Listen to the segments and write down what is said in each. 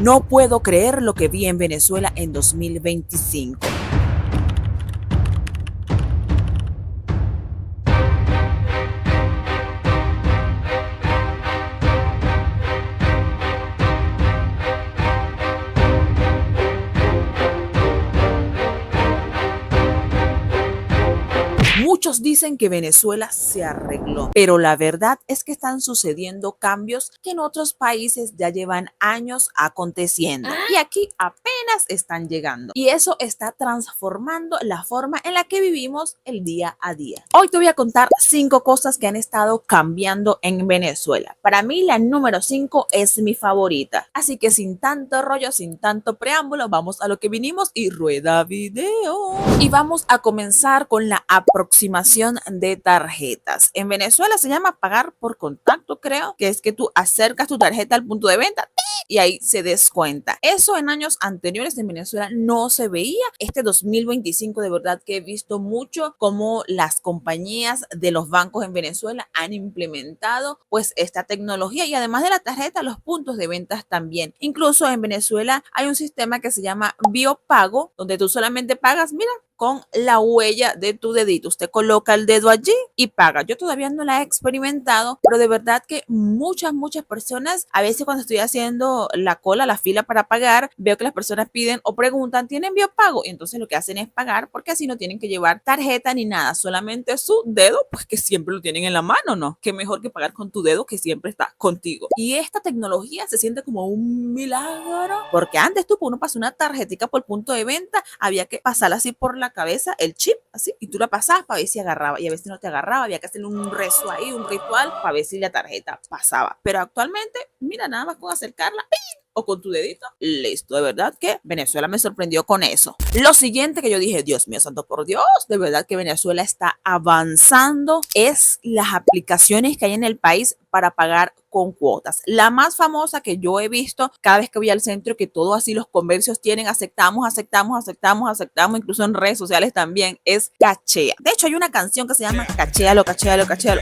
No puedo creer lo que vi en Venezuela en 2025. Muchos dicen que Venezuela se arregló, pero la verdad es que están sucediendo cambios que en otros países ya llevan años aconteciendo y aquí apenas están llegando. Y eso está transformando la forma en la que vivimos el día a día. Hoy te voy a contar 5 cosas que han estado cambiando en Venezuela. Para mí la número 5 es mi favorita. Así que sin tanto rollo, sin tanto preámbulo, vamos a lo que vinimos y rueda video. Y vamos a comenzar con la aproximación de tarjetas. En Venezuela se llama pagar por contacto, creo, que es que tú acercas tu tarjeta al punto de venta y ahí se descuenta. Eso en años anteriores en Venezuela no se veía. Este 2025 de verdad que he visto mucho cómo las compañías de los bancos en Venezuela han implementado pues esta tecnología y además de la tarjeta, los puntos de ventas también. Incluso en Venezuela hay un sistema que se llama Biopago, donde tú solamente pagas, mira, con la huella de tu dedito. Usted coloca el dedo allí y paga. Yo todavía no la he experimentado, pero de verdad que muchas personas, a veces cuando estoy haciendo la cola, la fila para pagar, veo que las personas piden o preguntan, ¿tienen biopago? Y entonces lo que hacen es pagar porque así no tienen que llevar tarjeta ni nada, solamente su dedo, pues que siempre lo tienen en la mano, ¿no? Qué mejor que pagar con tu dedo que siempre está contigo. Y esta tecnología se siente como un milagro, porque antes tú, uno pasó una tarjetica por punto de venta, había que pasarla así por la cabeza, el chip, así, y tú la pasabas para ver si agarraba, y a veces no te agarraba, había que hacer un rezo ahí, un ritual, para ver si la tarjeta pasaba. Pero actualmente, mira, nada más con acercarla, ¡ping!, o con tu dedito, listo. De verdad que Venezuela me sorprendió con eso. Lo siguiente que yo dije, Dios mío, santo por Dios, de verdad que Venezuela está avanzando, es las aplicaciones que hay en el país para pagar con cuotas. La más famosa que yo he visto cada vez que voy al centro, que todos así los comercios tienen, aceptamos, incluso en redes sociales también, es Cachea. De hecho, hay una canción que se llama Cachéalo,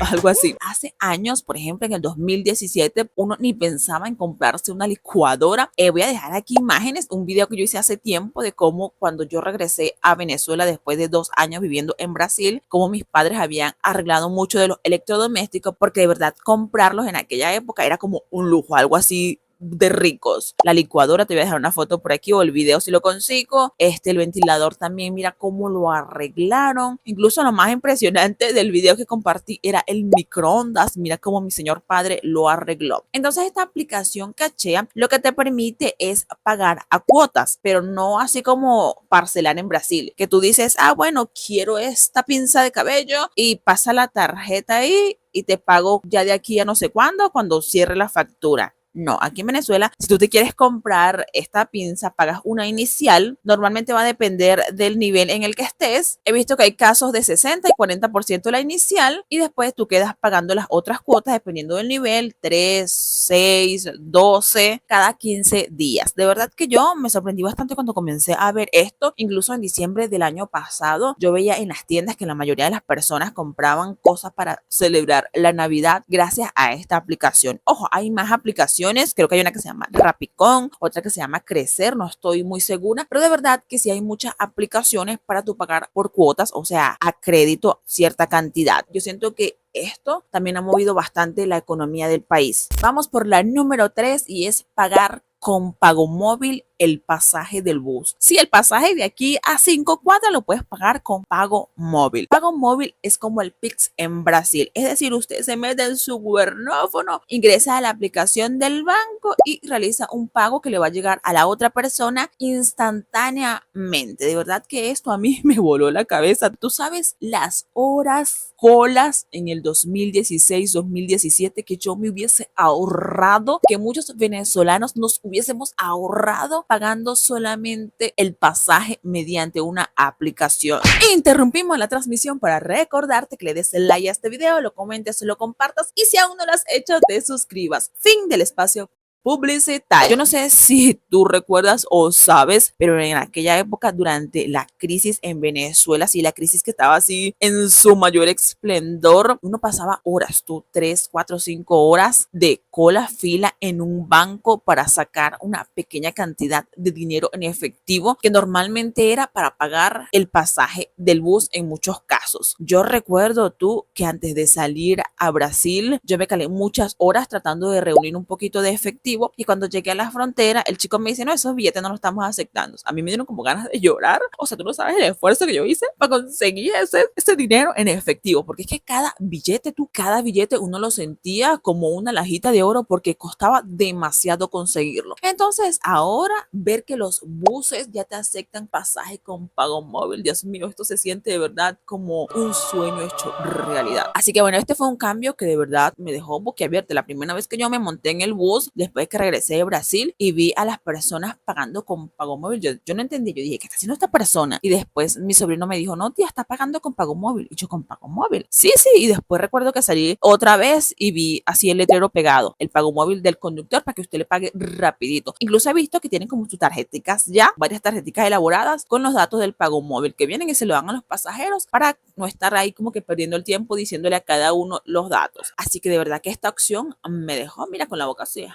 algo así. Hace años, por ejemplo, en el 2017, uno ni pensaba en comprarse una licuadora. Voy a dejar aquí imágenes, un video que yo hice hace tiempo de cómo cuando yo regresé a Venezuela después de 2 años viviendo en Brasil, cómo mis padres habían arreglado mucho de los electrodomésticos, porque de verdad comprarlos en aquella época era como un lujo, algo así de ricos. La licuadora, te voy a dejar una foto por aquí o el video si lo consigo. El ventilador también, mira cómo lo arreglaron. Incluso lo más impresionante del video que compartí era el microondas. Mira cómo mi señor padre lo arregló. Entonces esta aplicación Cachea lo que te permite es pagar a cuotas, pero no así como parcelar en Brasil, que tú dices, ah, bueno, quiero esta pinza de cabello y pasa la tarjeta ahí y te pago ya de aquí a no sé cuándo, cuando cierre la factura. No, aquí en Venezuela, si tú te quieres comprar esta pinza, pagas una inicial. Normalmente va a depender del nivel en el que estés. He visto que hay casos de 60 y 40% la inicial y después tú quedas pagando las otras cuotas dependiendo del nivel, 3, 6, 12, cada 15 días. De verdad que yo me sorprendí bastante cuando comencé a ver esto. Incluso en diciembre del año pasado, yo veía en las tiendas que la mayoría de las personas compraban cosas para celebrar la Navidad gracias a esta aplicación. Ojo, hay más aplicaciones. Creo que hay una que se llama Rapicón, otra que se llama Crecer, no estoy muy segura, pero de verdad que sí hay muchas aplicaciones para tú pagar por cuotas, o sea, a crédito cierta cantidad. Yo siento que esto también ha movido bastante la economía del país. Vamos por la número 3 y es pagar con pago móvil el pasaje del bus. Sí, el pasaje de aquí a 5 cuadras lo puedes pagar con pago móvil. Pago móvil es como el Pix en Brasil. Es decir, usted se mete en su guernófono, ingresa a la aplicación del banco y realiza un pago que le va a llegar a la otra persona instantáneamente. De verdad que esto a mí me voló la cabeza. Tú sabes las horas, colas en el 2016, 2017 que yo me hubiese ahorrado, que muchos venezolanos nos hubiésemos ahorrado pagando solamente el pasaje mediante una aplicación. Interrumpimos la transmisión para recordarte que le des like a este video, lo comentes, lo compartas y si aún no lo has hecho, te suscribas. Fin del espacio publicitario. Yo no sé si tú recuerdas o sabes, pero en aquella época, durante la crisis en Venezuela, sí, la crisis que estaba así en su mayor esplendor, uno pasaba horas, tú, 3, 4, 5 horas de cola, fila en un banco para sacar una pequeña cantidad de dinero en efectivo que normalmente era para pagar el pasaje del bus en muchos casos. Yo recuerdo tú que antes de salir a Brasil, yo me calé muchas horas tratando de reunir un poquito de efectivo y cuando llegué a la frontera, el chico me dice, no, esos billetes no los estamos aceptando. A mí me dieron como ganas de llorar. O sea, tú no sabes el esfuerzo que yo hice para conseguir ese dinero en efectivo, porque es que cada billete uno lo sentía como una lajita de oro porque costaba demasiado conseguirlo. Entonces, ahora ver que los buses ya te aceptan pasaje con pago móvil, Dios mío, esto se siente de verdad como un sueño hecho realidad. Así que bueno, este fue un cambio que de verdad me dejó boquiabierta. La primera vez que yo me monté en el bus, después que regresé de Brasil y vi a las personas pagando con pago móvil, yo no entendí, yo dije, ¿qué está haciendo esta persona? Y después mi sobrino me dijo, no, tía, está pagando con pago móvil. Y yo, ¿con pago móvil? Sí, sí. Y después recuerdo que salí otra vez y vi así el letrero pegado, el pago móvil del conductor para que usted le pague rapidito. Incluso he visto que tienen como sus tarjeticas ya, varias tarjeticas elaboradas con los datos del pago móvil que vienen y se lo dan a los pasajeros para no estar ahí como que perdiendo el tiempo diciéndole a cada uno los datos. Así que de verdad que esta opción me dejó, mira, con la boca así.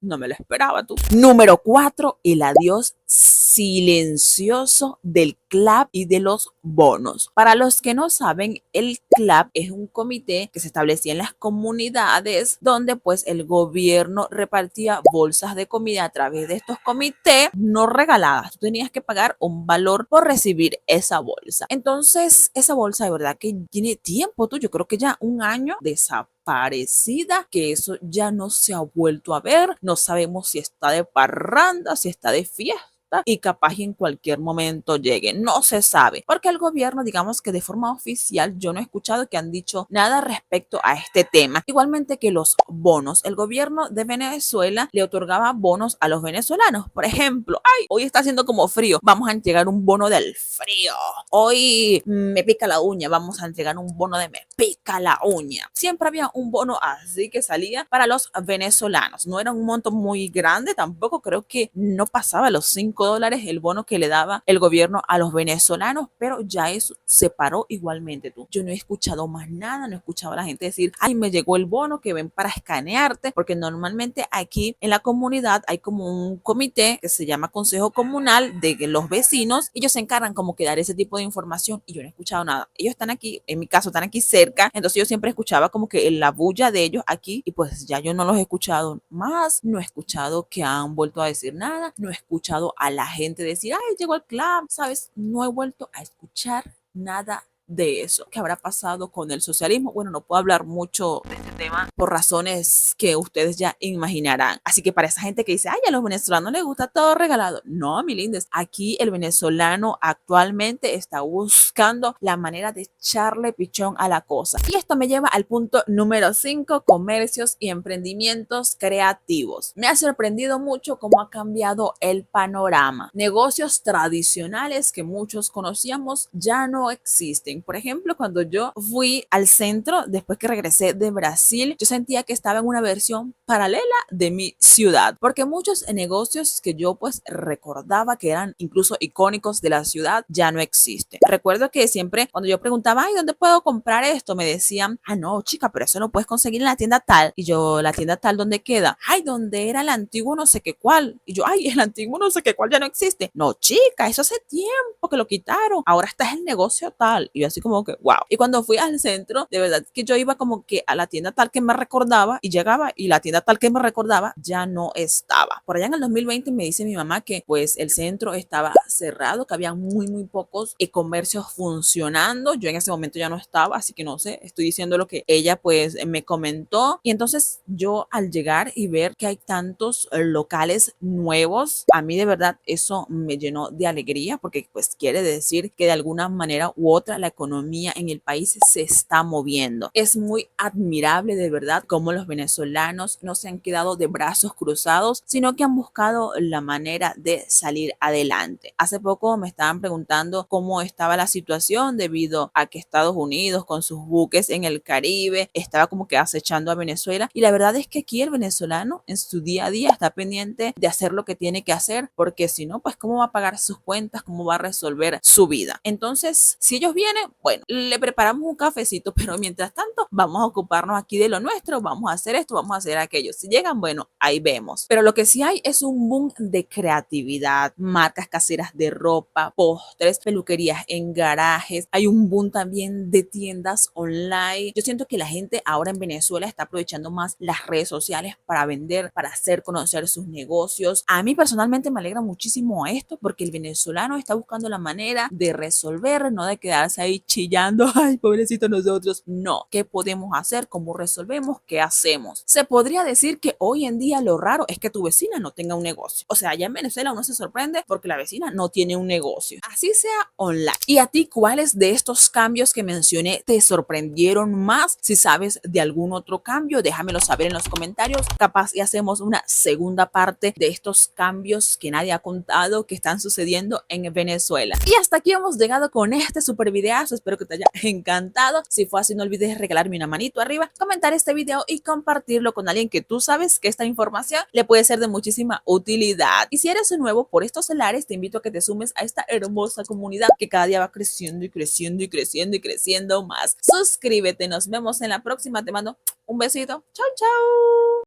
No me lo esperaba tú. Número 4, el adiós silencioso del CLAP y de los bonos. Para los que no saben, el CLAP es un comité que se establecía en las comunidades donde pues el gobierno repartía bolsas de comida a través de estos comités no regaladas. Tú tenías que pagar un valor por recibir esa bolsa. Entonces, esa bolsa de verdad que tiene tiempo, tú, yo creo que ya un año desaparecida, que eso ya no se ha vuelto a ver. No sabemos si está de parranda, si está de fiesta y capaz en cualquier momento llegue. No se sabe, porque el gobierno, digamos que de forma oficial, yo no he escuchado que han dicho nada respecto a este tema. Igualmente que los bonos, el gobierno de Venezuela le otorgaba bonos a los venezolanos. Por ejemplo, ay, hoy está haciendo como frío, vamos a entregar un bono del frío. Hoy me pica la uña, vamos a entregar un bono de me pica la uña. Siempre había un bono así que salía para los venezolanos. No era un monto muy grande, tampoco creo que no pasaba los $5 el bono que le daba el gobierno a los venezolanos, pero ya eso se paró igualmente tú. Yo no he escuchado más nada, no he escuchado a la gente decir, ay, me llegó el bono que ven para escanearte, porque normalmente aquí en la comunidad hay como un comité que se llama Consejo Comunal de los vecinos y ellos se encargan como que dar ese tipo de información y yo no he escuchado nada. Ellos están aquí, en mi caso, están aquí cerca, entonces yo siempre escuchaba como que la bulla de ellos aquí y pues ya yo no los he escuchado más, no he escuchado que han vuelto a decir nada, no he escuchado a la gente decir, ay, llegó el club, ¿sabes? No he vuelto a escuchar nada de eso. ¿Qué habrá pasado con el socialismo? Bueno, no puedo hablar mucho de este tema por razones que ustedes ya imaginarán. Así que para esa gente que dice, ay, a los venezolanos les gusta todo regalado. No, mi lindes, aquí el venezolano actualmente está buscando la manera de echarle pichón a la cosa. Y esto me lleva al punto número 5, comercios y emprendimientos creativos. Me ha sorprendido mucho cómo ha cambiado el panorama. Negocios tradicionales que muchos conocíamos ya no existen. Por ejemplo, cuando yo fui al centro, después que regresé de Brasil, yo sentía que estaba en una versión paralela de mi ciudad, porque muchos negocios que yo pues recordaba que eran incluso icónicos de la ciudad ya no existen. Recuerdo que siempre cuando yo preguntaba, ay, ¿dónde puedo comprar esto? Me decían, ah, no, chica, pero eso lo puedes conseguir en la tienda tal. Y yo, ¿la tienda tal dónde queda? Ay, ¿dónde era el antiguo no sé qué cuál? Y yo, ay, el antiguo no sé qué cuál ya no existe. No, chica, eso hace tiempo que lo quitaron. Ahora está el negocio tal. Y yo así como que, wow. Y cuando fui al centro, de verdad que yo iba como que a la tienda tal que me recordaba y llegaba y la tienda tal que me recordaba ya no estaba. Por allá en el 2020 me dice mi mamá que pues el centro estaba cerrado, que había muy pocos comercios funcionando. Yo en ese momento ya no estaba, así que no sé, estoy diciendo lo que ella pues me comentó. Y entonces yo al llegar y ver que hay tantos locales nuevos, a mí de verdad eso me llenó de alegría porque pues quiere decir que de alguna manera u otra la economía en el país se está moviendo. Es muy admirable de verdad cómo los venezolanos no se han quedado de brazos cruzados, sino que han buscado la manera de salir adelante. Hace poco me estaban preguntando cómo estaba la situación debido a que Estados Unidos con sus buques en el Caribe estaba como que acechando a Venezuela, y la verdad es que aquí el venezolano en su día a día está pendiente de hacer lo que tiene que hacer, porque si no, pues cómo va a pagar sus cuentas, cómo va a resolver su vida. Entonces, si ellos vienen, bueno, le preparamos un cafecito, pero mientras tanto vamos a ocuparnos aquí de lo nuestro, vamos a hacer esto, vamos a hacer aquello. Si llegan, bueno, ahí vemos. Pero lo que sí hay es un boom de creatividad, marcas caseras de ropa, postres, peluquerías en garajes. Hay un boom también de tiendas online. Yo siento que la gente ahora en Venezuela está aprovechando más las redes sociales para vender, para hacer conocer sus negocios. A mí personalmente me alegra muchísimo esto, porque el venezolano está buscando la manera de resolver, no de quedarse ahí chillando, ay, pobrecito nosotros. No, ¿qué podemos hacer? ¿Cómo resolvemos? ¿Qué hacemos? Se podría decir que hoy en día lo raro es que tu vecina no tenga un negocio. O sea, allá en Venezuela uno se sorprende porque la vecina no tiene un negocio, así sea online. ¿Y a ti cuáles de estos cambios que mencioné te sorprendieron más? Si sabes de algún otro cambio, déjamelo saber en los comentarios. Capaz y hacemos una segunda parte de estos cambios que nadie ha contado que están sucediendo en Venezuela. Y hasta aquí hemos llegado con este super videazo. Espero que te haya encantado. Si fue así, no olvides regalarme una manito arriba, comentar este video y compartirlo con alguien que tú sabes que esta información le puede ser de muchísima utilidad. Y si eres nuevo por estos lares, te invito a que te sumes a esta hermosa comunidad que cada día va creciendo y creciendo y creciendo y creciendo más. Suscríbete, nos vemos en la próxima. Te mando un besito. Chau, chau.